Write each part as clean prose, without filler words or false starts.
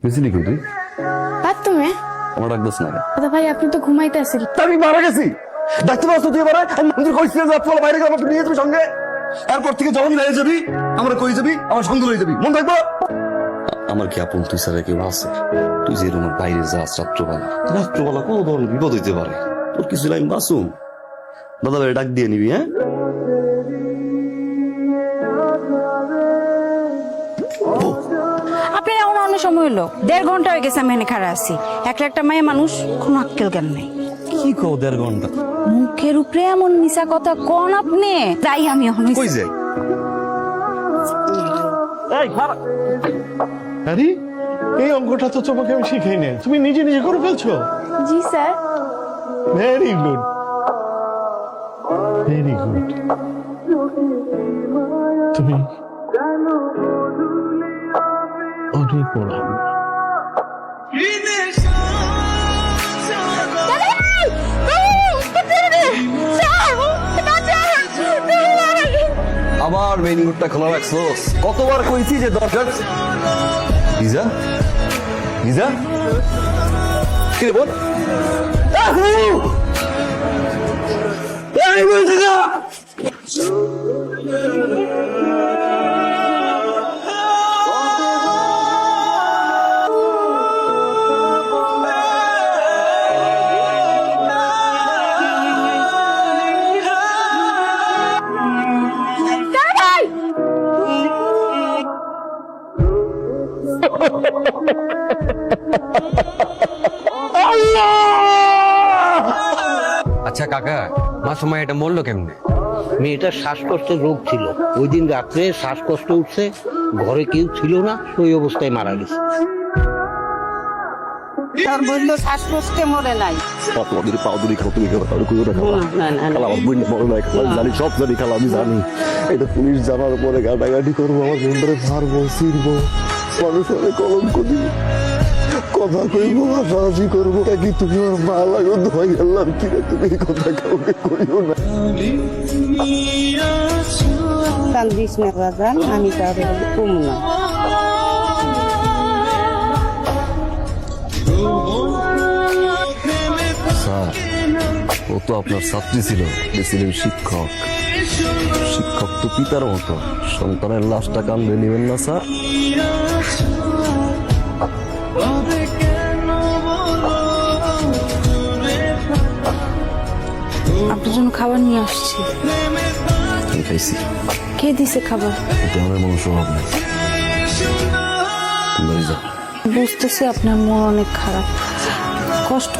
বুঝলি কিন্তু তুমি আমার ডাকতেছ না দাদা ভাই আপনি তো ঘুমাইতে আসেন। আমি মারা গেছি ডাকতে পারছো তুই এবারে আমি মন্দির কইছি যে ফল বাইরে গেলাম তুই নিয়ে যাবি সঙ্গে এরপর থেকে যখন নিয়ে যাবি আমরা কই যাবি আমার সঙ্গে লই যাবি মন থাকবো আমার কি আপন তুই ছাড়া কেউ আছে তুই যে রুমের বাইরে যাস রাত্রবেলা কোনো ধরনের বিপদ হইতে পারে তোর কিছু লাইন বাসুম দাদা ভাই ডাক দিয়ে নিবি হ্যাঁ আপনার এমন অনেক সময় হলো 1.5 ঘন্টা হয়ে গেছে আমি এখানে খাড়া আছি একটা মেয়ে মানুষ কোনো আক্কেল জ্ঞান নেই কি কও 1.5 ঘন্টা মুখের উপরে এমন মিশা কথা কোন আপনি তাই আমি কই যাই আরে এই অঙ্কটা তো তোমাকে আমি শিখাই না তুমি নিজে নিজে করে ফেলছো জি sir. Very good very good তুমি অনেক বড় আবার মেইন রোডটা খোলা রাখছো কতবার কইছি যে দরকার ভিজা ভিজা কি রে বল এই বলছি না আচ্ছা কাকা মাসুমা এটা মরলো কেমনে? মেয়েটার শ্বাসকষ্টের রোগ ছিল, ওই দিন রাত্রে শ্বাসকষ্ট উঠছে, ঘরে কেউ ছিল না, ওই অবস্থায় মারা গেছে। তার বললো শ্বাসকষ্টে মরে নাই পাতলাদের পাউদুরি খাও তুমি খাও তাহলে কইও না খালা খালা আমার বোন মরে নাই খালা জানি সব জানি খালা আমি জানি এটা পুলিশ জানার পরে গাটাগাটি করবো আমার বোনটারে মারবো ছিড়বো মানুষ অনেক কলঙ্ক দিব কথা কইবো হাসাহাসি করবো কি তুমি আমার মা লাগো ধোয়াই গেলাম কিনা তুমি এই কথা কাউকে কইও না কান্দিস না বাজান, আমি তাহলে কম না। স্যার ও তো আপনার ছাত্রী ছিল ছিলেন শিক্ষক শিক্ষক তো পিতার মতো সন্তানের লাশটা কান্দে নেবেন না স্যার আপনার জন্য খাবার নিয়ে আসছি। আমি খাইছি কে দিছে খাবার? এটা আমার মানুষ অভাব নেই তুমি বাড়ি যাও বুঝতেছি আপনার মন অনেক খারাপ, কষ্ট।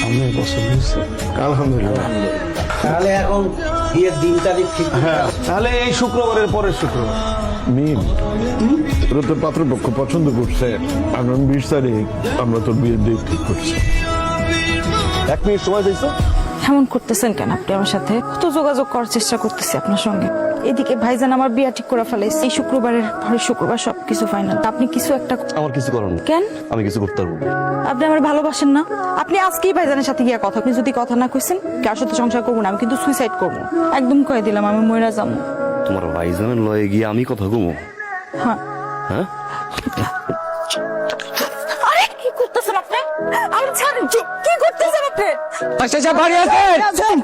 আমার পছন্দ হয়েছে আলহামদুলিল্লাহ। তাহলে এখন বিয়ের দিন তারিখ ঠিক? হ্যাঁ, তাহলে এই শুক্রবারের পরের শুক্রবার। মিম তোর তোর পাত্রপক্ষ পছন্দ করছে, আগামী 20 তারিখ আমরা তোর বিয়ের ডেট ঠিক করছি। 1 মিনিট সময় দিয়েছো এমন করতেছেন কেন আপনি আমার সাথে? কত যোগাযোগ করার চেষ্টা করতেছি আপনার সঙ্গে, এদিকে ভাইজান আমার বিয়া ঠিক করে ফেলাইছে এই শুক্রবারের পরের শুক্রবার সবকিছু ফাইনাল। আপনি কিছু একটা আমার কিছু করার নেই কেন? আমি কিছু করতে পারবো না আপনি আমার ভালোবাসেন না? আপনি আজকেই ভাইজানের সাথে গিয়া কথা, আপনি যদি কথা না কইছেন কার সাথে সংসার করবো না, আমি কিন্তু সুইসাইড করবো একদম কয়ে দিলাম, আমি মইরা যাবো। তোমার ভাইজানের লয়ে গিয়ে আমি কথা কমো হ্যাঁ হ্যাঁ আরে কি করতেছেন আপনি? আমি ছাড়েন, কি করতেছেন আপনি? আচ্ছা আচ্ছা বাড়ি আছেন?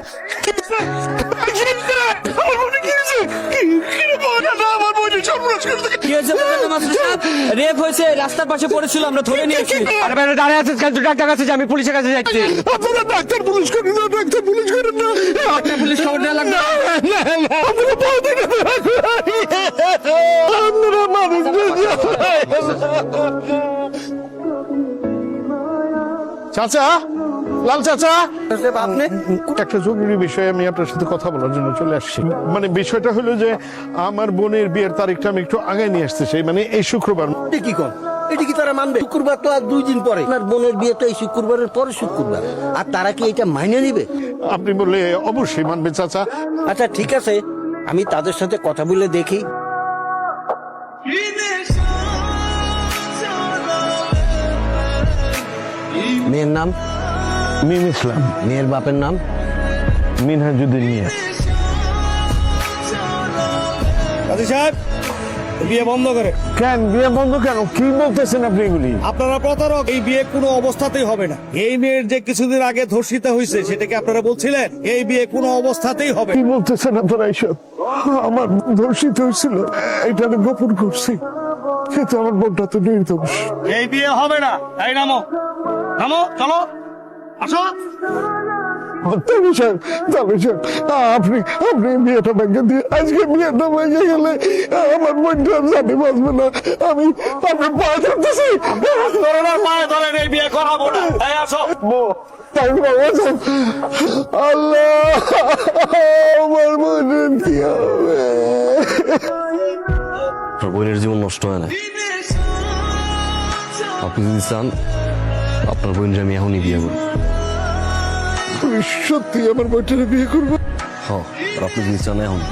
কি হয়েছে বলেন না মাস্টার সাহেব? রেপ হয়েছে, রাস্তার পাশে পড়েছিল, আমরা ধরে নিয়েছি। আরে ভাই দাঁড়িয়ে আছিস কেন? তুই ডাক্তার কাছে যা, আমি পুলিশের কাছে যাচ্ছি। আপনারা ডাক্তার পুলিশ করেন না, ডাক্তার পুলিশ করেন না, ডাক্তার পুলিশ খবর দেওয়া লাগবে। আপনারা বলতে আপনারা মানুষ চাচা, লাল চাচা, আপনি একটা জরুরি বিষয়ে আমি আপনার সাথে কথা বলার জন্য চলে আসছি। মানে বিষয়টা হলো যে আমার বোনের বিয়ের তারিখটা আমি একটু আগে নিয়ে আসতে চাই, মানে এই শুক্রবার। এটা কি কর? এটা কি তারা মানবে? শুক্রবার তো আর 2 দিন পরে, আপনার বোনের বিয়ে তো এই শুক্রবারের পরে শুক্রবার, আর তারা কি এটা মাইনে নিবে? আপনি বললে অবশ্যই মানবে চাচা। আচ্ছা ঠিক আছে, আমি তাদের সাথে কথা বলে দেখি। মেয়ের নাম? মিম ইসলাম। মেয়ের বাপের নাম? মিনহাজুদ্দিন মিয়া। কাজী সাহেব, বিয়ে বন্ধ করে। কেন বিয়ে বন্ধ কেন? কি বলতেছেন আপনি এগুলি? আপনারা প্রতারক, এই বিয়ে কোনো অবস্থাতেই হবে না। এই মেয়ের যে কিছুদিন আগে ধর্ষিত হয়েছে সেটাকে আপনারা বলছিলেন, এই বিয়ে কোনো অবস্থাতেই হবে কি না। বলতেছেন আপনারা এইসব? আমার ধর্ষিত হয়েছিল, এটা আমি গোপন করছি, কিন্তু আমার বোনটা তো নির্দোষ। এই বিয়ে হবে না। এই নামো, নামো, চলো, আসো। আপনি বিয়েটা ভেঙে দিয়ে আজকে বিয়েটা ভেঙে গেলে আমার বোনটা জানি বাঁচবে না। আমি আপনার পা ধরতেছি। পায়ে ধরেন, এই বিয়ে করাবো না। এই আসো। আল্লাহ, আমার বোনের কি হবে? আপনার বোনের জীবন নষ্ট হয় না। আপনি যদি চান আপনার বোনকে আমি এখনই বিয়ে করবো। সত্যি আমার বোনটারে বিয়ে করবো? হ্যাঁ, আর আপনি যদি চান এখন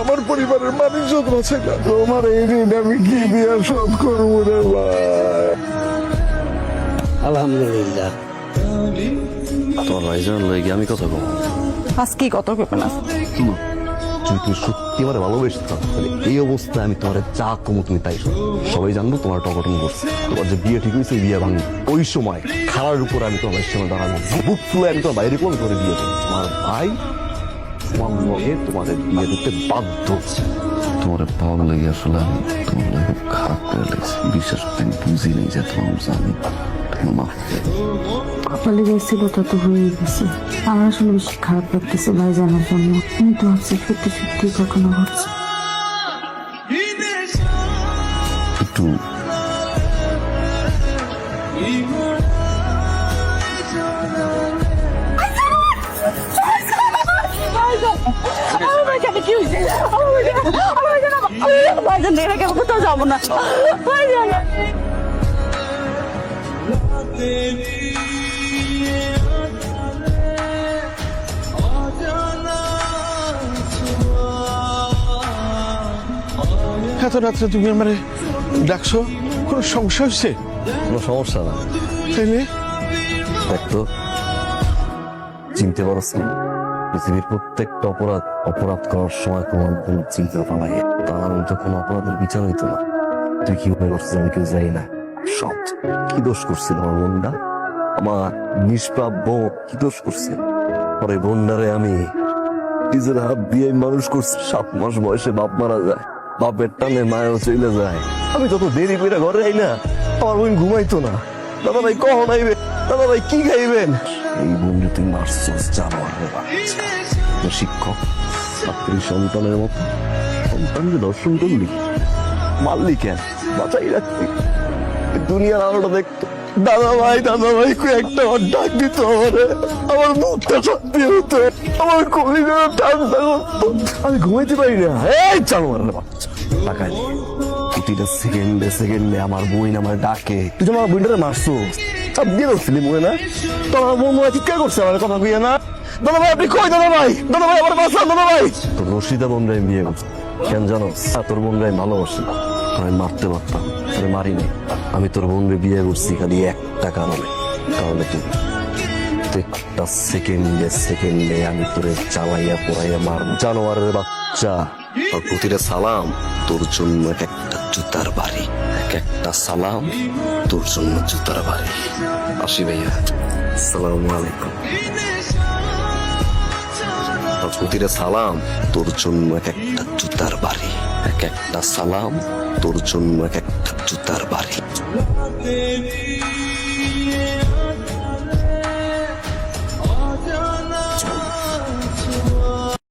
আমার পরিবারের মানুষ আছে না, তোমার এই ঋণ আমি কি বিয়ে শোধ করবো রে ভাই? আলহামদুলিল্লাহ। তোমার ভাইজান লয়ে আমি কথা কম। আজকেই কত করবে না? যদি তুমি সত্যি আমার ভালোবেসে থাকো, তাহলে এই অবস্থায় আমি তোমার যা কমো তুমি তাই শোনো। সবাই জানবো তোমার টকটম করছে, তোমার যে বিয়ে ঠিক হয়েছে বিয়ে ভাঙবে। ওই সময় খাড়ার উপর আমি তোমার সামনে দাঁড়াবো, বুক ফুলে আমি তোমার বাইরে কোন করে বিয়ে করবো। তোমার ভাই তোমার লগে তোমাদের বিয়ে দিতে বাধ্য। তোমার পাওয়া লেগে আসলে আমি তোমার লগে খুব খারাপ করে লেগেছি। বিশ্বাস করতে আমি বুঝি নেই যে তোমার জানি কপালে গেছিল তা তো হয়ে গেছে। আমার আসলে বেশি খারাপ লাগতেছে ভাই জানার জন্য। আমি তো ভাবছি সত্যি সত্যি ঘটনা ঘটছে। একটু কোথাও যাবো না। এত রাত্রে তুমি আমার ডাকছো, কোনো সমস্যা হচ্ছে? কোনো সমস্যা না। তাইলে দেখতো চিনতে পারছ না, পৃথিবীর প্রত্যেকটা অপরাধ করার সময় তোমার বোন চিনতে পালাই। তার মধ্যে কোনো অপরাধের বিচার হইতো না। তুই কি মনে করছিস আমি কেউ যাই না? সব কি দোষ করছিল আমার বোনটা? আমার নিষ্পাপ বোন কি দোষ করছিল? পরে বোনটারে আমি নিজের হাত দিয়ে মানুষ করছি। 7 মাস বয়সে বাপ মারা যায়, বাপের টানে মায়ও চলে যায়। আমি যত দেরি করে ঘরে আই না, আমার বোন ঘুমাইতো না। দাদা ভাই কখন আইবে? দাদা ভাই কি খাইবেন? এই বোন তুই মারছিস জানোয়ারের বাচ্চা। শিক্ষক ছাত্রী সন্তানের মতো সন্তানকে দর্শন করলি, মারলি কেন? বাঁচাই রাখতি, দুনিয়ার আলোটা দেখতো। দাদা ভাই একটা ডাক দিত আমারে, আমার মুখটা সত্যি হতো, আমার কলিজা ঠান্ডা করতো। আমি ঘুমাইতে পারি না। এই জানোয়ারের বাচ্চা টাকা প্রতিটা সেকেন্ডে আমার বোন আমার ডাকে। তুই যে আমার বোনটারে মারছো, চাপ দিয়ে ধরছিলি মনে না? তোমার বোন চিৎকার করছে আমার কথা কইয়া না। দাদা ভাই আপনি কই? দাদা ভাই আমার বাঁচান। দাদা ভাই তোর রশিদা বোনরা আমি বিয়ে করছি। কেন জানো? তোর বোনরা আমি ভালোবাসি, আমি মারতে পারতাম, আমি মারিনি। আমি তোর বোনরে বিয়ে করছি খালি একটা কারণে, কারণে তুই প্রত্যেকটা সেকেন্ডে আমি তোরে চালাইয়া পড়াইয়া মারব। জানোয়ারের বাচ্চা, আর প্রতিটা সালাম তোর জন্য এক একটা জুতার বাড়ি, এক একটা সালাম তোর জন্য জুতার বাড়ি। আসি ভাইয়া, আসসালামু আলাইকুম। আর প্রতিটা সালাম তোর জন্য এক একটা জুতার বাড়ি, এক একটা সালাম তোর জন্য এক একটা জুতার বাড়ি।